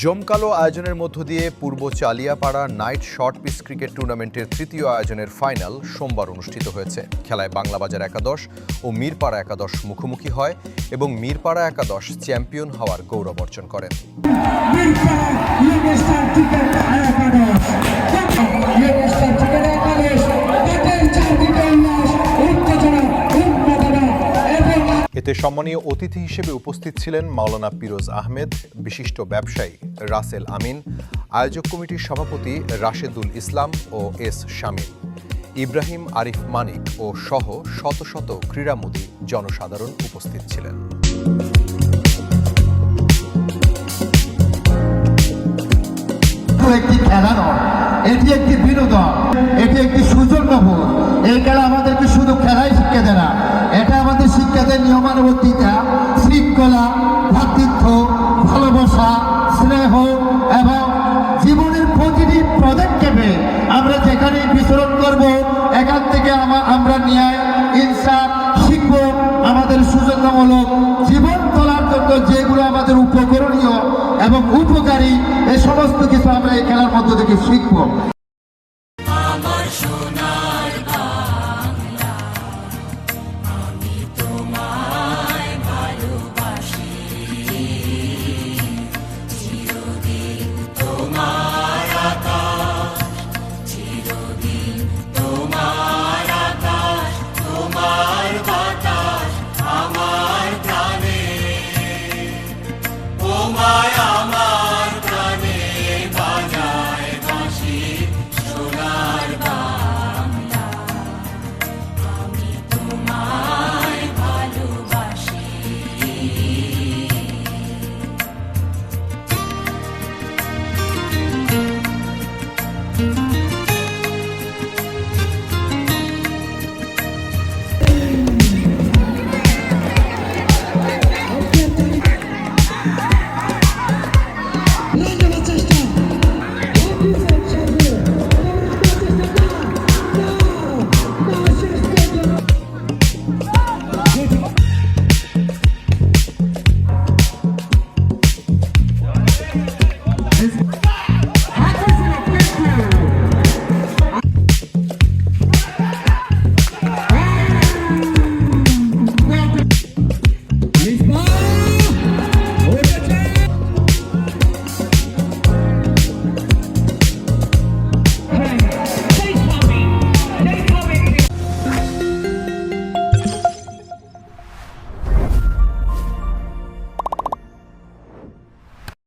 জমকালো আয়োজনের মধ্য দিয়ে পূর্ব চালিয়াপাড়া নাইট শর্ট পিচ ক্রিকেট টুর্নামেন্টের তৃতীয় আয়োজনের ফাইনাল সোমবার অনুষ্ঠিত হয়েছে। খেলায় বাংলাবাজার একাদশ ও মিরপাড়া একাদশ মুখোমুখি হয় এবং মিরপাড়া একাদশ চ্যাম্পিয়ন হওয়ার গৌরব অর্জন করেন। এতে সম্মানীয় অতিথি হিসেবে উপস্থিত ছিলেন মাওলানা পিরোজ আহমেদ, বিশিষ্ট ব্যবসায়ী রাসেল আমিন, আয়োজক কমিটির সভাপতি রাশেদুল ইসলাম ও এস শামীম, ইব্রাহিম আরিফ মানিক ও সহ শত শত ক্রীড়ামোদী জনসাধারণ উপস্থিত ছিলেন। একটি খেলা নয়, এটি একটি বিনোদন, এটি একটি সুযোগবোধ। এই খেলা আমাদেরকে শুধু খেলাই শিক্ষা দেয় না, এটা আমাদের শিক্ষা দেয় নিয়মানুবর্তিতা, শৃঙ্খলা, ভ্রাতৃত্ব, ভালোবাসা, স্নেহ এবং জীবনের প্রতিটি পদক্ষেপে আমরা যেখানে বিচরণ করব এখান থেকে আমরা ন্যায় ইনসাফ শিখব। আমাদের সুযোগমূলক জীবন চলার জন্য যেগুলো আমাদের উপকরণীয় এবং উপকারী এই সমস্ত কিছু আমরা এই খেলার মধ্য থেকে শিখব।